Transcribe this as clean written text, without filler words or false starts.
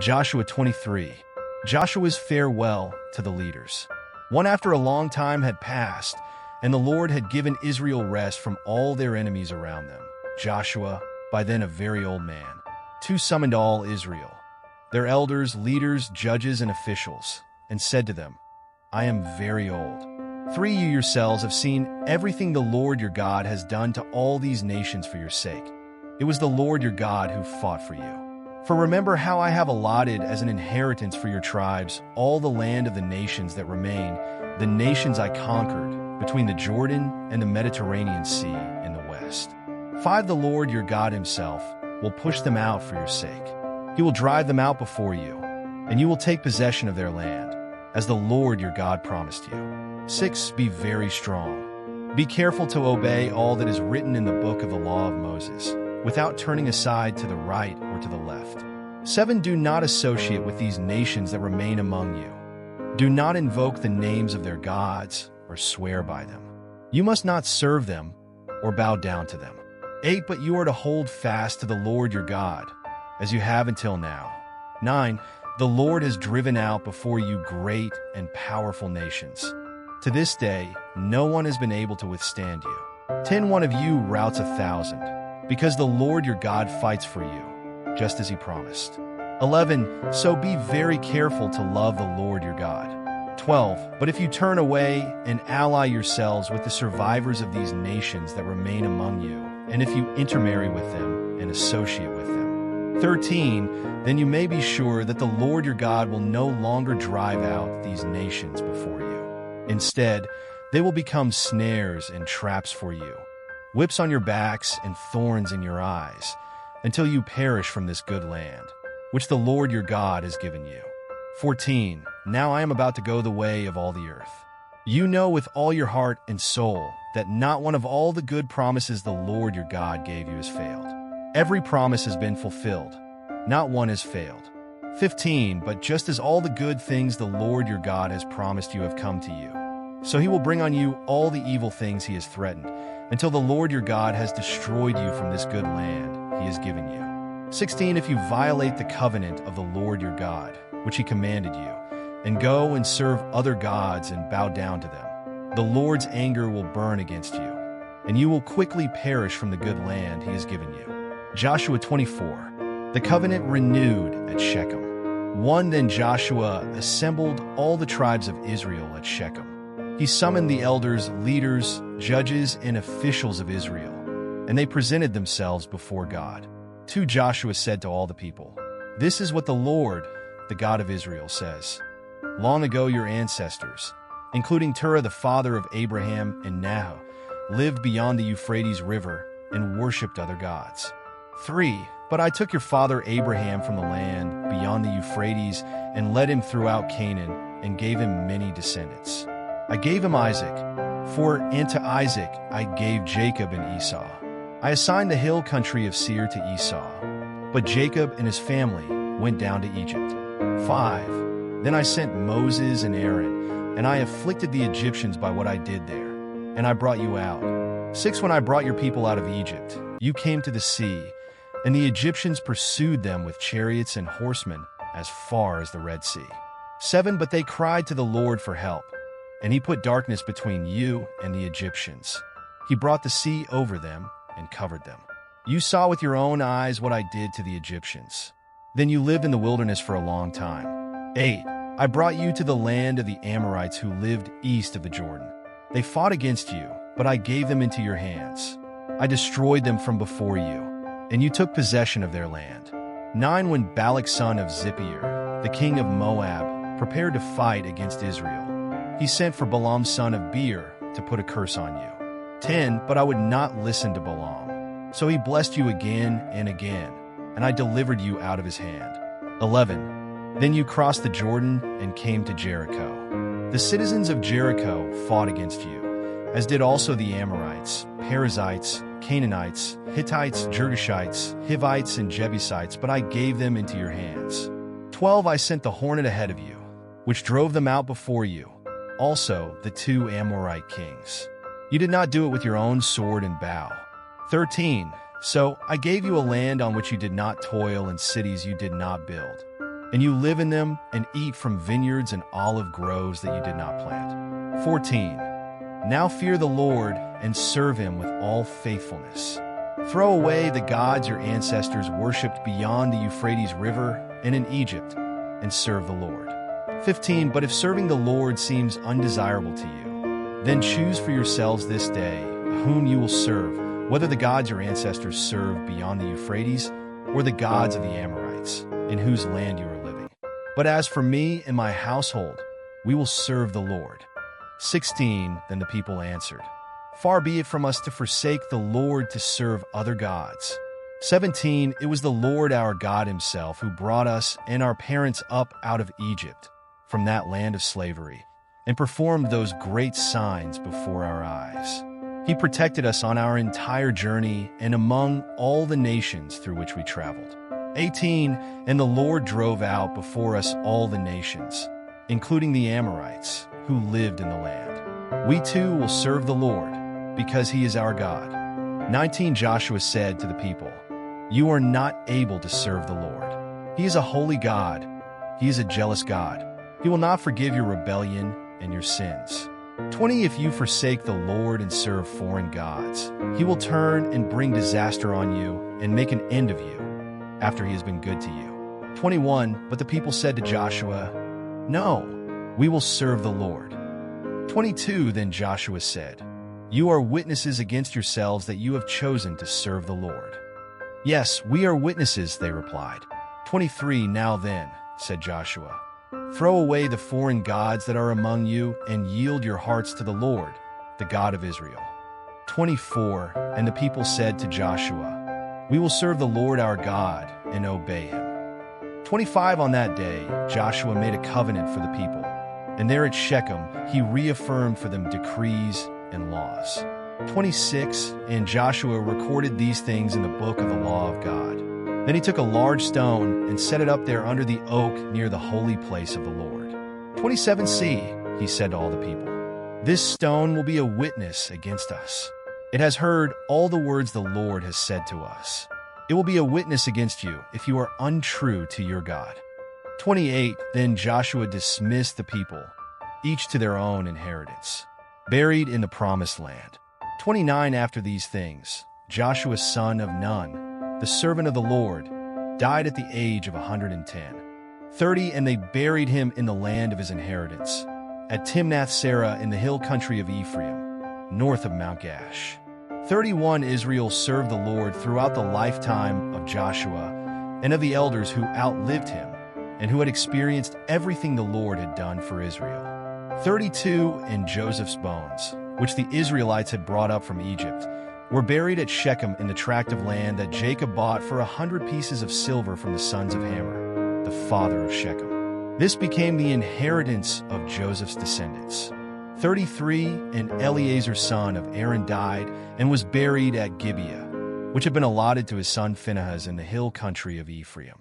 Joshua 23. Joshua's farewell to the leaders. One after a long time had passed, and the Lord had given Israel rest from all their enemies around them. Joshua, by then a very old man, too summoned all Israel, their elders, leaders, judges, and officials, and said to them, I am very old. 3 You yourselves have seen everything the Lord your God has done to all these nations for your sake. It was the Lord your God who fought for you. For remember how I have allotted as an inheritance for your tribes all the land of the nations that remain, the nations I conquered between the Jordan and the Mediterranean Sea in the west. 5 The Lord your God himself will push them out for your sake. He will drive them out before you, and you will take possession of their land, as the Lord your God promised you. 6 Be very strong. Be careful to obey all that is written in the book of the law of Moses, without turning aside to the right or to the left. 7 Do not associate with these nations that remain among you. Do not invoke the names of their gods or swear by them. You must not serve them or bow down to them. 8 But you are to hold fast to the Lord your God, as you have until now. 9 The Lord has driven out before you great and powerful nations. To this day, no one has been able to withstand you. 10 One of you routs 1,000, because the Lord your God fights for you, just as he promised. 11 So be very careful to love the Lord your God. 12 But if you turn away and ally yourselves with the survivors of these nations that remain among you, and if you intermarry with them and associate with them. 13 Then you may be sure that the Lord your God will no longer drive out these nations before you. Instead, they will become snares and traps for you, whips on your backs and thorns in your eyes, until you perish from this good land, which the Lord your God has given you. 14 Now I am about to go the way of all the earth. You know with all your heart and soul that not one of all the good promises the Lord your God gave you has failed. Every promise has been fulfilled. Not one has failed. 15 But just as all the good things the Lord your God has promised you have come to you, so he will bring on you all the evil things he has threatened, until the Lord your God has destroyed you from this good land he has given you. 16 If you violate the covenant of the Lord your God, which he commanded you, and go and serve other gods and bow down to them, the Lord's anger will burn against you, and you will quickly perish from the good land he has given you. Joshua 24. The covenant renewed at Shechem. 1 Then Joshua assembled all the tribes of Israel at Shechem. He summoned the elders, leaders, judges, and officials of Israel, and they presented themselves before God. 2 Joshua said to all the people, This is what the Lord, the God of Israel, says. Long ago your ancestors, including Terah the father of Abraham and Nahor, lived beyond the Euphrates River and worshipped other gods. 3 But I took your father Abraham from the land beyond the Euphrates and led him throughout Canaan and gave him many descendants. I gave him Isaac, for to Isaac I gave Jacob and Esau. I assigned the hill country of Seir to Esau, but Jacob and his family went down to Egypt. 5 Then I sent Moses and Aaron, and I afflicted the Egyptians by what I did there, and I brought you out. 6 When I brought your people out of Egypt, you came to the sea, and the Egyptians pursued them with chariots and horsemen as far as the Red Sea. 7 But they cried to the Lord for help, and he put darkness between you and the Egyptians. He brought the sea over them and covered them. You saw with your own eyes what I did to the Egyptians. Then you lived in the wilderness for a long time. 8 I brought you to the land of the Amorites who lived east of the Jordan. They fought against you, but I gave them into your hands. I destroyed them from before you, and you took possession of their land. 9 When Balak son of Zippor, the king of Moab, prepared to fight against Israel, he sent for Balaam son of Beor to put a curse on you. 10 But I would not listen to Balaam, so he blessed you again and again, and I delivered you out of his hand. 11 Then you crossed the Jordan and came to Jericho. The citizens of Jericho fought against you, as did also the Amorites, Perizzites, Canaanites, Hittites, Girgashites, Hivites, and Jebusites, but I gave them into your hands. 12 I sent the hornet ahead of you, which drove them out before you, also the 2 Amorite kings. You did not do it with your own sword and bow. 13 So I gave you a land on which you did not toil and cities you did not build. and you live in them and eat from vineyards and olive groves that you did not plant. 14. Now fear the Lord and serve him with all faithfulness. Throw away the gods your ancestors worshipped beyond the Euphrates River and in Egypt, and serve the Lord. 15. But if serving the Lord seems undesirable to you, then choose for yourselves this day whom you will serve, whether the gods your ancestors served beyond the Euphrates or the gods of the Amorites, in whose land you are living. But as for me and my household, we will serve the Lord. 16. Then the people answered, Far be it from us to forsake the Lord to serve other gods. 17. It was the Lord our God himself who brought us and our parents up out of Egypt, from that land of slavery, and performed those great signs before our eyes. He protected us on our entire journey and among all the nations through which we traveled. 18. And the Lord drove out before us all the nations, including the Amorites, who lived in the land. We too will serve the Lord, because he is our God. 19. Joshua said to the people, You are not able to serve the Lord. He is a holy God. He is a jealous God. He will not forgive your rebellion and your sins. 20. If you forsake the Lord and serve foreign gods, he will turn and bring disaster on you and make an end of you after he has been good to you. 21. But the people said to Joshua, No, we will serve the Lord. 22. Then Joshua said, You are witnesses against yourselves that you have chosen to serve the Lord. Yes, we are witnesses, they replied. 23. Now then, said Joshua, throw away the foreign gods that are among you and yield your hearts to the Lord, the God of Israel. 24. And the people said to Joshua, We will serve the Lord our God and obey him. 25. On that day, Joshua made a covenant for the people, and there at Shechem he reaffirmed for them decrees and laws. 26. And Joshua recorded these things in the book of the law of God. Then he took a large stone and set it up there under the oak near the holy place of the Lord. 27. See, he said to all the people, This stone will be a witness against us. It has heard all the words the Lord has said to us. It will be a witness against you if you are untrue to your God. 28. Then Joshua dismissed the people, each to their own inheritance, buried in the promised land. 29. After these things, Joshua son of Nun, the servant of the Lord, died at the age of 110. 30. And they buried him in the land of his inheritance, at Timnath-Serah in the hill country of Ephraim, north of Mount Gash. 31. Israel served the Lord throughout the lifetime of Joshua and of the elders who outlived him and who had experienced everything the Lord had done for Israel. 32. And Joseph's bones, which the Israelites had brought up from Egypt, were buried at Shechem in the tract of land that Jacob bought for 100 pieces of silver from the sons of Hamor, the father of Shechem. This became the inheritance of Joseph's descendants. 33. And Eleazar son of Aaron died and was buried at Gibeah, which had been allotted to his son Phinehas in the hill country of Ephraim.